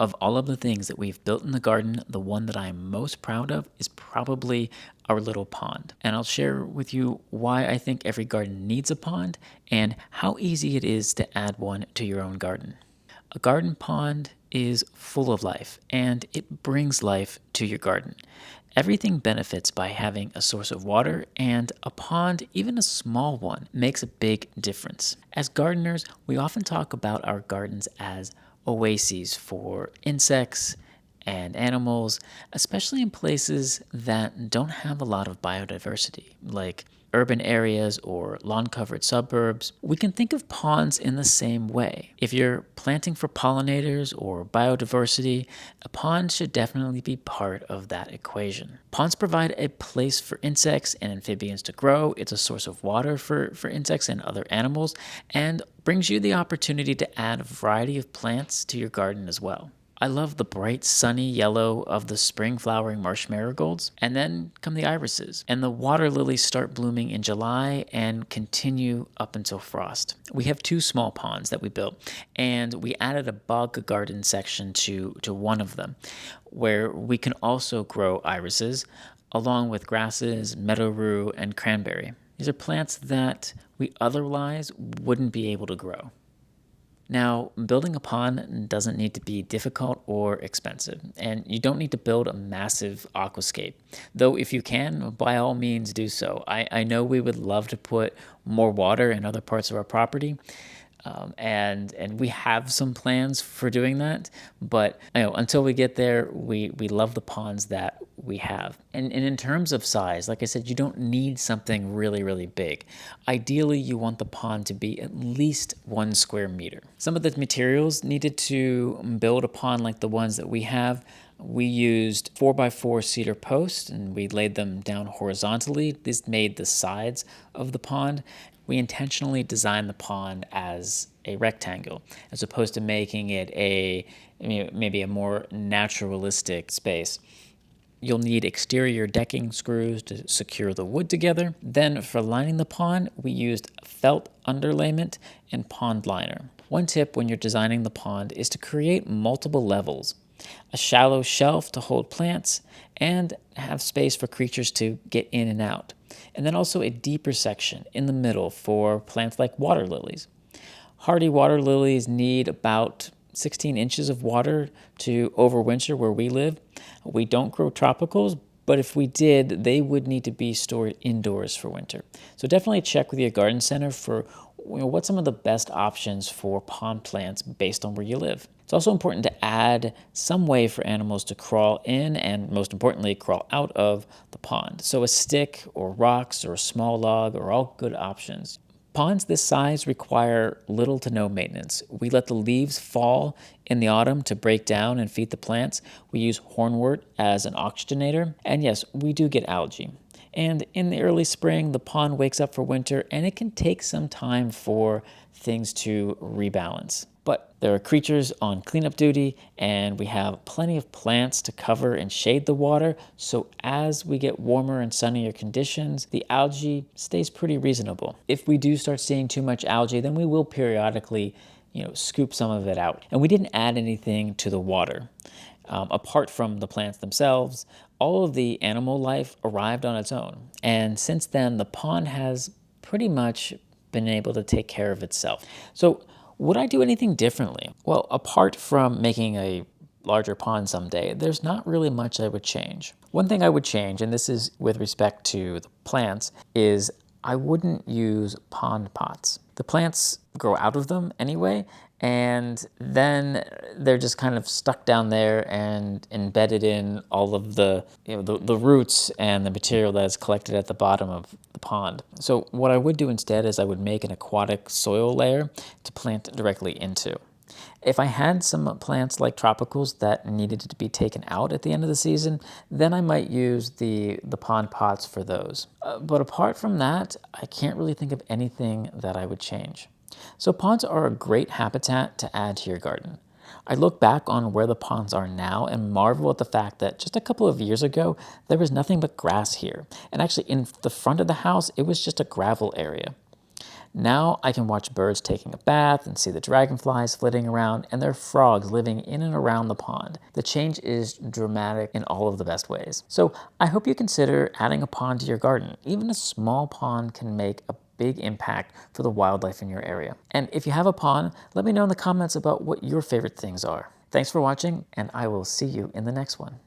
Of all of the things that we've built in the garden, the one that I'm most proud of is probably our little pond. And I'll share with you why I think every garden needs a pond and how easy it is to add one to your own garden. A garden pond is full of life, and it brings life to your garden. Everything benefits by having a source of water, and a pond, even a small one, makes a big difference. As gardeners, we often talk about our gardens as oases for insects and animals, especially in places that don't have a lot of biodiversity, like urban areas or lawn-covered suburbs. We can think of ponds in the same way. If you're planting for pollinators or biodiversity, a pond should definitely be part of that equation. Ponds provide a place for insects and amphibians to grow. It's a source of water for insects and other animals, and brings you the opportunity to add a variety of plants to your garden as well. I love the bright sunny yellow of the spring flowering marsh marigolds, and then come the irises, and the water lilies start blooming in July and continue up until frost. We have 2 small ponds that we built, and we added a bog garden section to one of them, where we can also grow irises, along with grasses, meadow rue, and cranberry. These are plants that we otherwise wouldn't be able to grow. Now, building a pond doesn't need to be difficult or expensive, and you don't need to build a massive aquascape. Though if you can, by all means do so. I know we would love to put more water in other parts of our property, and we have some plans for doing that, but until we get there, we love the ponds that we have. And in terms of size, like I said, you don't need something really, really big. Ideally, you want the pond to be at least 1 square meter. Some of the materials needed to build a pond like the ones that we have, we used 4x4 cedar posts, and we laid them down horizontally. This made the sides of the pond. We intentionally designed the pond as a rectangle, as opposed to making it maybe a more naturalistic space. You'll need exterior decking screws to secure the wood together. Then for lining the pond, we used felt underlayment and pond liner. One tip when you're designing the pond is to create multiple levels. A shallow shelf to hold plants, and have space for creatures to get in and out. And then also a deeper section in the middle for plants like water lilies. Hardy water lilies need about 16 inches of water to overwinter where we live. We don't grow tropicals, but if we did, they would need to be stored indoors for winter. So definitely check with your garden center for what's some of the best options for pond plants based on where you live. It's also important to add some way for animals to crawl in and, most importantly, crawl out of the pond. So a stick or rocks or a small log are all good options. Ponds this size require little to no maintenance. We let the leaves fall in the autumn to break down and feed the plants. We use hornwort as an oxygenator. And yes, we do get algae. And in the early spring, the pond wakes up for winter, and it can take some time for things to rebalance. But there are creatures on cleanup duty, and we have plenty of plants to cover and shade the water, so as we get warmer and sunnier conditions, the algae stays pretty reasonable. If we do start seeing too much algae, then we will periodically scoop some of it out. And we didn't add anything to the water. Apart from the plants themselves, all of the animal life arrived on its own. And since then, the pond has pretty much been able to take care of itself. So would I do anything differently? Well, apart from making a larger pond someday, there's not really much I would change. One thing I would change, and this is with respect to the plants, is I wouldn't use pond pots. The plants grow out of them anyway, and then they're just kind of stuck down there and embedded in all of the roots and the material that is collected at the bottom of the pond. So what I would do instead is I would make an aquatic soil layer to plant directly into. If I had some plants like tropicals that needed to be taken out at the end of the season, then I might use the pond pots for those. But apart from that, I can't really think of anything that I would change. So ponds are a great habitat to add to your garden. I look back on where the ponds are now and marvel at the fact that just a couple of years ago, there was nothing but grass here. And actually in the front of the house, it was just a gravel area. Now I can watch birds taking a bath and see the dragonflies flitting around and their frogs living in and around the pond. The change is dramatic in all of the best ways. So I hope you consider adding a pond to your garden. Even a small pond can make a big impact for the wildlife in your area. And if you have a pond, let me know in the comments about what your favorite things are. Thanks for watching, and I will see you in the next one.